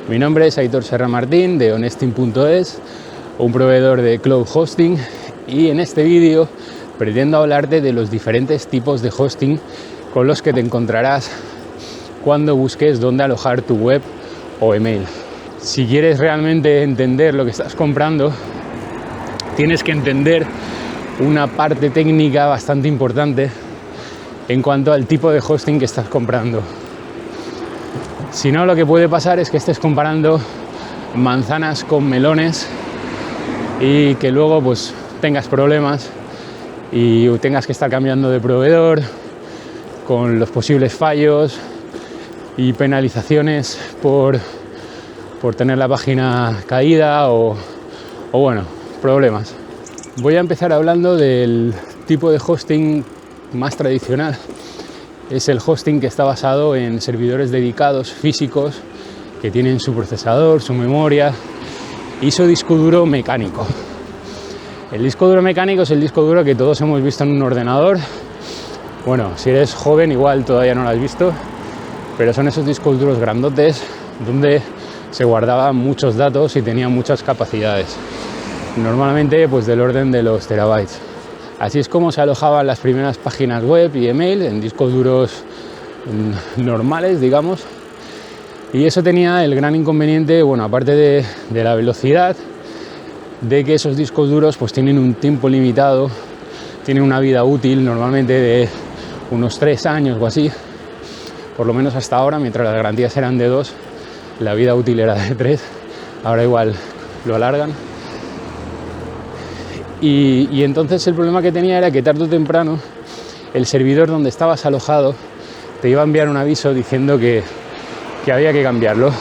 Mi nombre es Aitor Serra Martín de Honesting.es, un proveedor de cloud hosting, y en este vídeo pretendo hablarte de los diferentes tipos de hosting con los que te encontrarás cuando busques dónde alojar tu web o email. Si quieres realmente entender lo que estás comprando, tienes que entender una parte técnica bastante importante en cuanto al tipo de hosting que estás comprando. Si no, lo que puede pasar es que estés comparando manzanas con melones y que luego pues tengas problemas y tengas que estar cambiando de proveedor con los posibles fallos y penalizaciones por tener la página caída o bueno, problemas. Voy a empezar hablando del tipo de hosting más tradicional. Es el hosting que está basado en servidores dedicados físicos que tienen su procesador, su memoria y su disco duro mecánico. El disco duro mecánico es el disco duro que todos hemos visto en un ordenador. Bueno, si eres joven igual todavía no lo has visto, pero son esos discos duros grandotes donde se guardaban muchos datos y tenían muchas capacidades. Normalmente pues del orden de los terabytes. Así es como se alojaban las primeras páginas web y email en discos duros normales, digamos. Y eso tenía el gran inconveniente, bueno, aparte de la velocidad, de que esos discos duros pues tienen un tiempo limitado, tienen una vida útil normalmente de unos 3 años o así, por lo menos hasta ahora, mientras las garantías eran de 2, la vida útil era de 3, ahora igual lo alargan. Y entonces el problema que tenía era que tarde o temprano el servidor donde estabas alojado te iba a enviar un aviso diciendo que había que cambiarlo,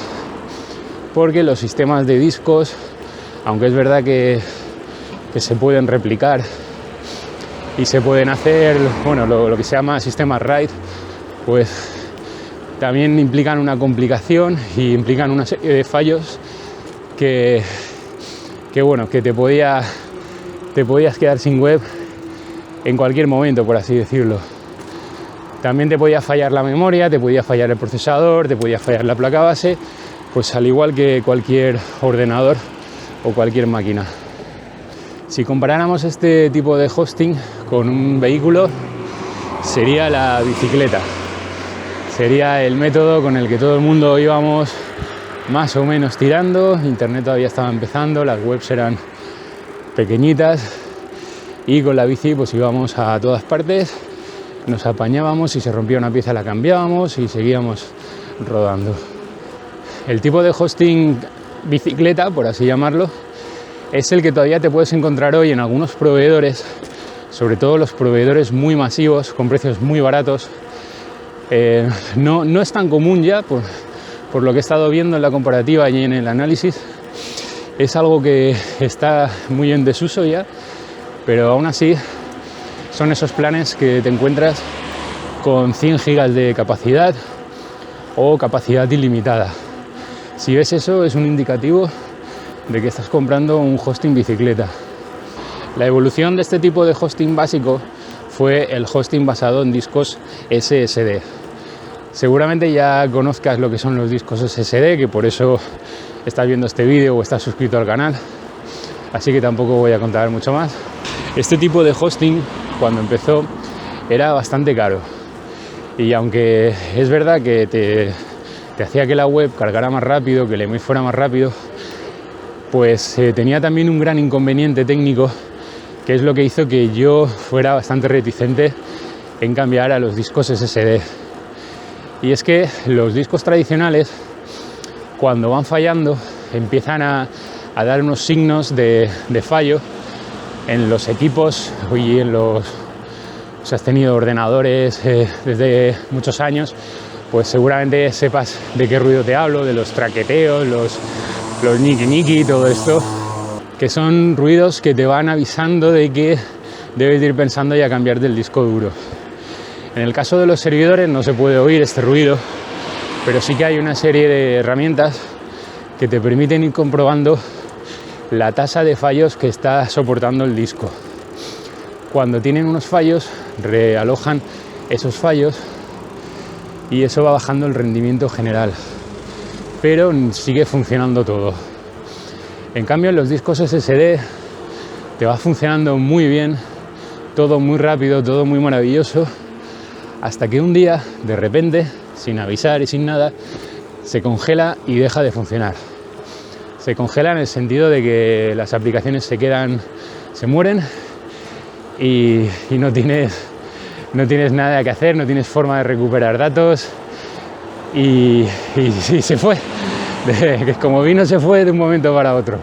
porque los sistemas de discos, aunque es verdad que se pueden replicar y se pueden hacer, bueno, lo que se llama sistemas RAID, pues también implican una complicación y implican una serie de fallos que bueno, que te podías quedar sin web en cualquier momento, por así decirlo. También te podía fallar la memoria, te podía fallar el procesador, te podía fallar la placa base, pues al igual que cualquier ordenador o cualquier máquina. Si comparáramos este tipo de hosting con un vehículo, sería la bicicleta. Sería el método con el que todo el mundo íbamos más o menos tirando. Internet todavía estaba empezando, las webs eran pequeñitas y con la bici pues íbamos a todas partes, nos apañábamos, si se rompía una pieza la cambiábamos y seguíamos rodando. El tipo de hosting bicicleta, por así llamarlo, es el que todavía te puedes encontrar hoy en algunos proveedores, sobre todo los proveedores muy masivos con precios muy baratos. No es tan común ya, por lo que he estado viendo en la comparativa y en el análisis. Es algo que está muy en desuso ya, pero aún así son esos planes que te encuentras con 100 gigas de capacidad o capacidad ilimitada. Si ves eso, es un indicativo de que estás comprando un hosting bicicleta. La evolución de este tipo de hosting básico fue el hosting basado en discos SSD. Seguramente ya conozcas lo que son los discos SSD, que por eso estás viendo este vídeo o estás suscrito al canal, así que tampoco voy a contar mucho más. Este tipo de hosting, cuando empezó, era bastante caro, y aunque es verdad que te hacía que la web cargara más rápido, que el email fuera más rápido, pues tenía también un gran inconveniente técnico, que es lo que hizo que yo fuera bastante reticente en cambiar a los discos SSD. Y es que los discos tradicionales, cuando van fallando, empiezan a dar unos signos de fallo en los equipos y en los... Si has tenido ordenadores desde muchos años, pues seguramente sepas de qué ruido te hablo, de los traqueteos, los ñiqui-ñiqui, todo esto, que son ruidos que te van avisando de que debes ir pensando ya cambiar del disco duro. En el caso de los servidores no se puede oír este ruido, pero sí que hay una serie de herramientas que te permiten ir comprobando la tasa de fallos que está soportando el disco. Cuando tienen unos fallos, realojan esos fallos y eso va bajando el rendimiento general. pero sigue funcionando todo. En cambio, en los discos SSD te va funcionando muy bien, todo muy rápido, todo muy maravilloso, hasta que un día, de repente, sin avisar y sin nada, se congela y deja de funcionar. Se congela en el sentido de que las aplicaciones se mueren y no tienes nada que hacer, no tienes forma de recuperar datos y se fue. Como vino, se fue de un momento para otro.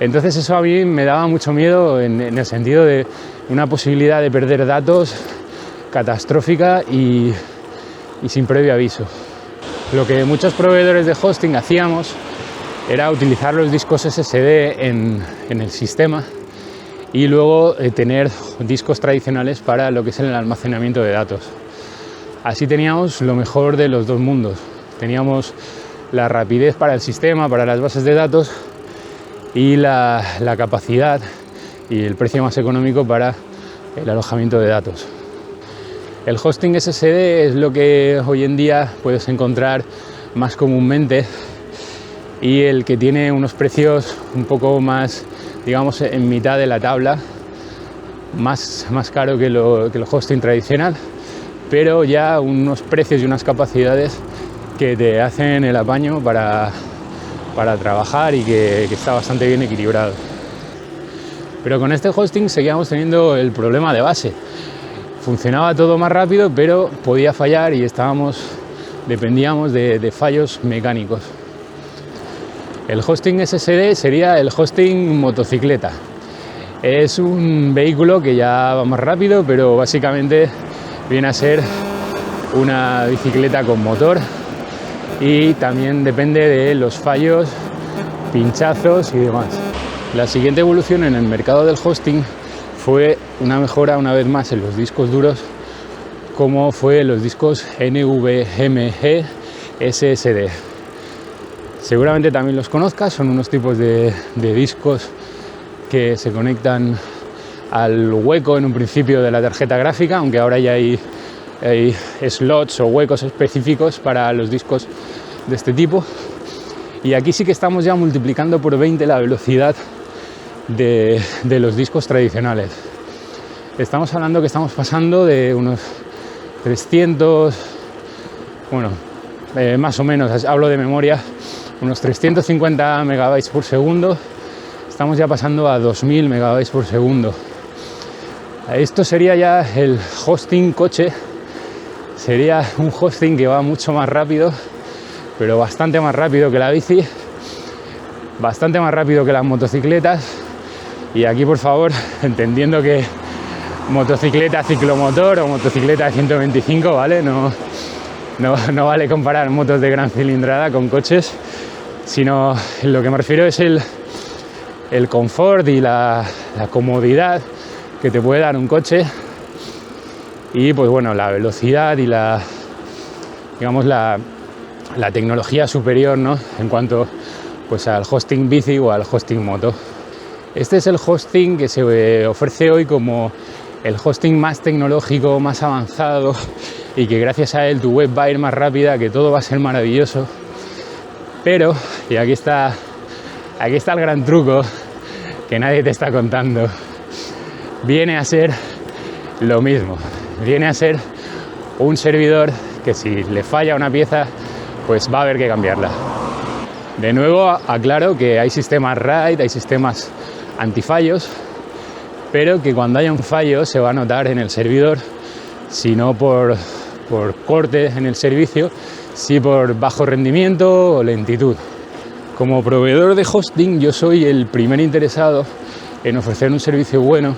Entonces eso a mí me daba mucho miedo en el sentido de una posibilidad de perder datos catastrófica y sin previo aviso. Lo que muchos proveedores de hosting hacíamos era utilizar los discos SSD en el sistema y luego tener discos tradicionales para lo que es el almacenamiento de datos. Así teníamos lo mejor de los dos mundos. Teníamos la rapidez para el sistema, para las bases de datos y la capacidad y el precio más económico para el alojamiento de datos. El hosting SSD es lo que hoy en día puedes encontrar más comúnmente y el que tiene unos precios un poco más, digamos, en mitad de la tabla, más caro que el hosting tradicional, pero ya unos precios y unas capacidades que te hacen el apaño para trabajar y que está bastante bien equilibrado. Pero con este hosting seguíamos teniendo el problema de base. Funcionaba todo más rápido, pero podía fallar y dependíamos de fallos mecánicos. El hosting SSD sería el hosting motocicleta. Es un vehículo que ya va más rápido, pero básicamente viene a ser una bicicleta con motor y también depende de los fallos, pinchazos y demás. La siguiente evolución en el mercado del hosting fue una mejora una vez más en los discos duros, como fue los discos NVMe SSD. Seguramente también los conozcas, son unos tipos de discos que se conectan al hueco en un principio de la tarjeta gráfica, aunque ahora ya hay slots o huecos específicos para los discos de este tipo. Y aquí sí que estamos ya multiplicando por 20 la velocidad de los discos tradicionales. Estamos hablando que estamos pasando de unos 300, más o menos, hablo de memoria, unos 350 megabytes por segundo. Estamos ya pasando a 2000 megabytes por segundo. Esto sería ya el hosting coche. Sería un hosting que va mucho más rápido, pero bastante más rápido que la bici, bastante más rápido que las motocicletas. Y aquí, por favor, entendiendo que motocicleta ciclomotor o motocicleta de 125, ¿vale? No vale comparar motos de gran cilindrada con coches, sino lo que me refiero es el confort y la comodidad que te puede dar un coche y pues bueno, la velocidad y la tecnología superior, ¿no? En cuanto pues al hosting bici o al hosting moto. Este es el hosting que se ofrece hoy como el hosting más tecnológico, más avanzado y que gracias a él tu web va a ir más rápida, que todo va a ser maravilloso. Pero, y aquí está el gran truco que nadie te está contando, viene a ser lo mismo. Viene a ser un servidor que si le falla una pieza, pues va a haber que cambiarla. De nuevo, aclaro que hay sistemas RAID, hay sistemas antifallos, pero que cuando haya un fallo se va a notar en el servidor, si no por corte en el servicio, sí por bajo rendimiento o lentitud. Como proveedor de hosting, yo soy el primer interesado en ofrecer un servicio bueno,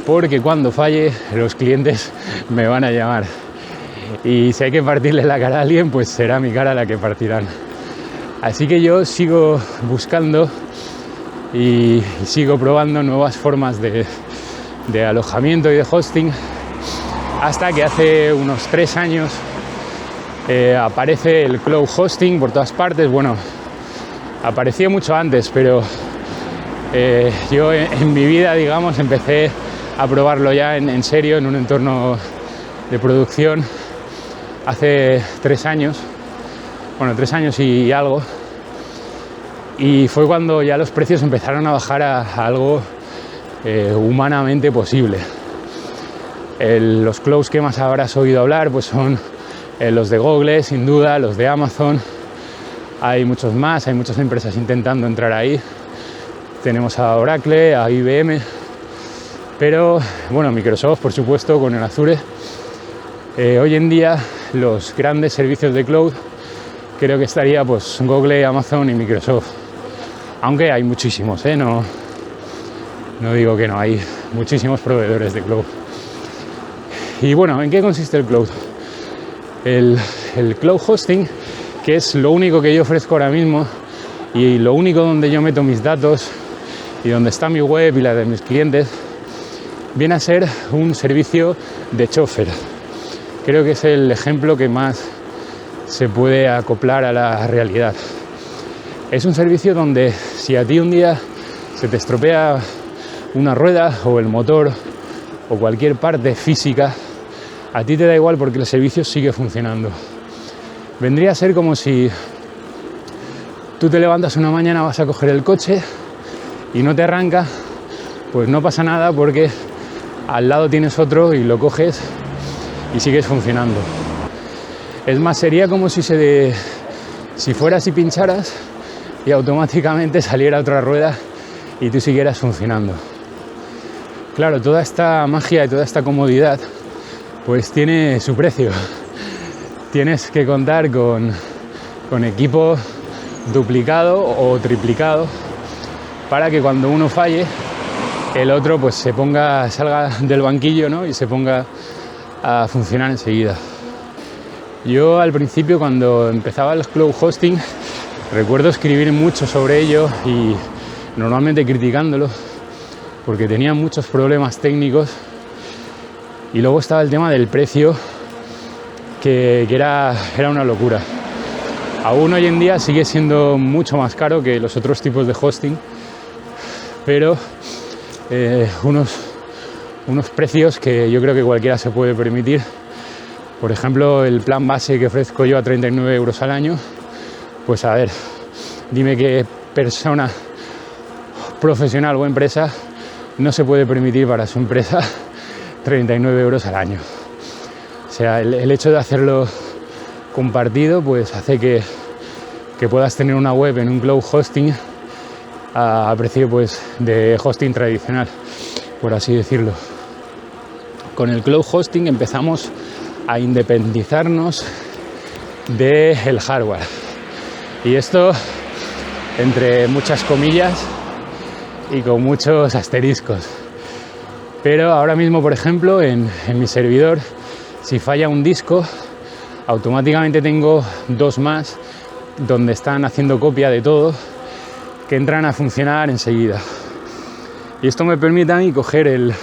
porque cuando falle los clientes me van a llamar y si hay que partirle la cara a alguien, pues será mi cara la que partirán. Así que yo sigo buscando y sigo probando nuevas formas de alojamiento y de hosting, hasta que hace unos 3 años aparece el cloud hosting por todas partes. Bueno, aparecía mucho antes, pero yo en mi vida, digamos, empecé a probarlo ya en serio, en un entorno de producción, hace 3 años. bueno, 3 años y algo, y fue cuando ya los precios empezaron a bajar a algo humanamente posible. Los clouds que más habrás oído hablar pues son los de Google, sin duda, los de Amazon. Hay muchos más, hay muchas empresas intentando entrar ahí. Tenemos a Oracle, a IBM, pero bueno, Microsoft, por supuesto, con el Azure. Hoy en día los grandes servicios de cloud creo que estaría pues Google, Amazon y Microsoft. Aunque hay muchísimos, no digo que no, hay muchísimos proveedores de cloud. Y bueno, ¿en qué consiste el cloud? El cloud hosting, que es lo único que yo ofrezco ahora mismo y lo único donde yo meto mis datos y donde está mi web y la de mis clientes, viene a ser un servicio de chofer. Creo que es el ejemplo que más se puede acoplar a la realidad. Es un servicio donde si a ti un día se te estropea una rueda o el motor o cualquier parte física, a ti te da igual porque el servicio sigue funcionando. Vendría a ser como si tú te levantas una mañana, vas a coger el coche y no te arranca, pues no pasa nada porque al lado tienes otro y lo coges y sigues funcionando. Es más, sería como si fueras y pincharas y automáticamente saliera otra rueda y tú siguieras funcionando. Claro, toda esta magia y toda esta comodidad pues tiene su precio. Tienes que contar con equipo duplicado o triplicado para que cuando uno falle el otro pues salga del banquillo, ¿no? Y se ponga a funcionar enseguida. Yo al principio, cuando empezaba el cloud hosting, recuerdo escribir mucho sobre ello y normalmente criticándolo porque tenía muchos problemas técnicos. Y luego estaba el tema del precio, que era una locura. Aún hoy en día sigue siendo mucho más caro que los otros tipos de hosting, pero unos precios que yo creo que cualquiera se puede permitir. Por ejemplo, el plan base que ofrezco yo a 39 euros al año, pues a ver, dime qué persona profesional o empresa no se puede permitir para su empresa 39 euros al año. O sea, el hecho de hacerlo compartido pues hace que puedas tener una web en un cloud hosting a precio pues de hosting tradicional, por así decirlo. Con el cloud hosting empezamos a independizarnos del hardware, y esto entre muchas comillas y con muchos asteriscos. Pero ahora mismo, por ejemplo, en mi servidor, si falla un disco, automáticamente tengo 2 más donde están haciendo copia de todo, que entran a funcionar enseguida. Y esto me permite a mí coger el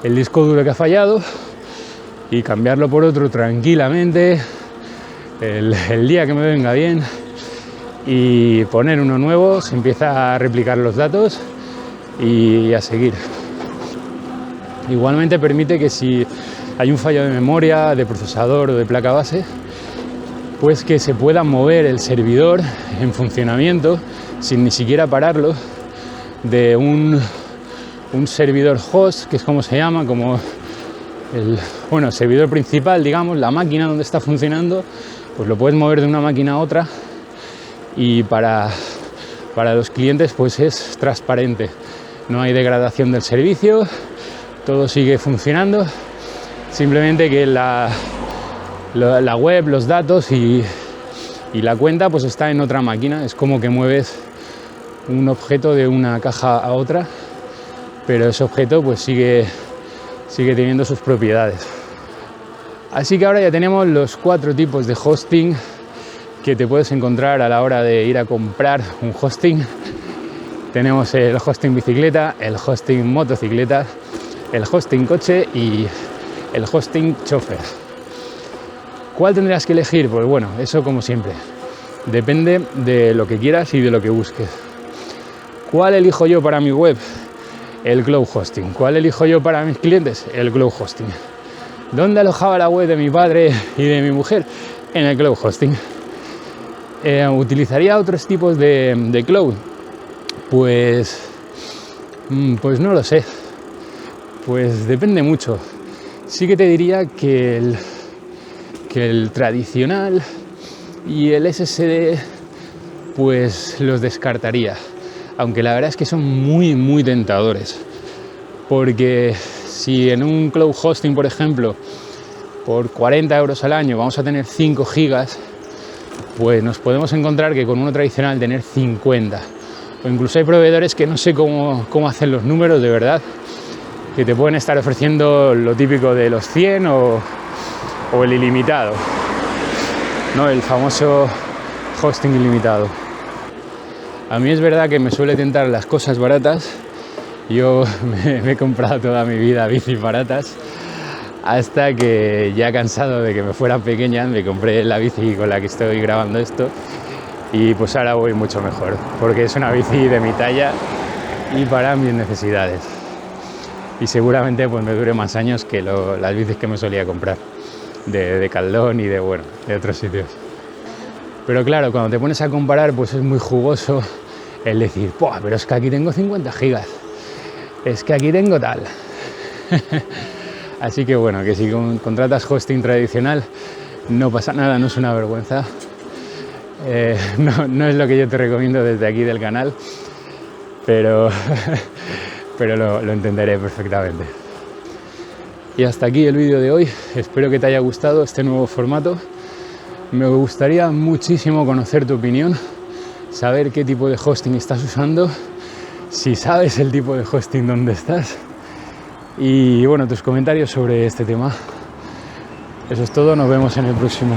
disco duro que ha fallado y cambiarlo por otro tranquilamente el día que me venga bien, y poner uno nuevo, se empieza a replicar los datos y a seguir. Igualmente permite que si hay un fallo de memoria, de procesador o de placa base, pues que se pueda mover el servidor en funcionamiento sin ni siquiera pararlo de un servidor host, que es como se llama, como el servidor principal, digamos, la máquina donde está funcionando, pues lo puedes mover de una máquina a otra, y para los clientes pues es transparente, no hay degradación del servicio, todo sigue funcionando, simplemente que la web, los datos y la cuenta pues está en otra máquina. Es como que mueves un objeto de una caja a otra, pero ese objeto pues sigue teniendo sus propiedades. Así que ahora ya tenemos los 4 tipos de hosting que te puedes encontrar a la hora de ir a comprar un hosting. Tenemos el hosting bicicleta, el hosting motocicleta, el hosting coche y el hosting chofer. ¿Cuál tendrás que elegir? Pues bueno, eso como siempre, depende de lo que quieras y de lo que busques. ¿Cuál elijo yo para mi web? El cloud hosting. ¿Cuál elijo yo para mis clientes? El cloud hosting. ¿Dónde alojaba la web de mi padre y de mi mujer? En el cloud hosting. ¿Utilizaría otros tipos de cloud? Pues no lo sé. Pues depende mucho. Sí que te diría que el tradicional y el SSD pues los descartaría. Aunque la verdad es que son muy, muy tentadores. Porque si en un cloud hosting, por ejemplo, por 40 euros al año vamos a tener 5 gigas, pues nos podemos encontrar que con uno tradicional tener 50. O incluso hay proveedores que no sé cómo hacen los números de verdad, que te pueden estar ofreciendo lo típico de los 100 o el ilimitado, ¿no? El famoso hosting ilimitado. A mí es verdad que me suele tentar las cosas baratas. Yo me he comprado toda mi vida bicis baratas, hasta que ya cansado de que me fueran pequeñas, me compré la bici con la que estoy grabando esto, y pues ahora voy mucho mejor, porque es una bici de mi talla y para mis necesidades. Y seguramente pues me dure más años que las bicis que me solía comprar, de Caldón y de otros sitios. Pero claro, cuando te pones a comparar, pues es muy jugoso el decir, pero es que aquí tengo 50 gigas, es que aquí tengo tal. Así que bueno, que si contratas hosting tradicional, no pasa nada, no es una vergüenza. No es lo que yo te recomiendo desde aquí del canal, pero lo entenderé perfectamente. Y hasta aquí el vídeo de hoy. Espero que te haya gustado este nuevo formato. Me gustaría muchísimo conocer tu opinión, saber qué tipo de hosting estás usando, si sabes el tipo de hosting donde estás, y bueno, tus comentarios sobre este tema. Eso es todo, nos vemos en el próximo.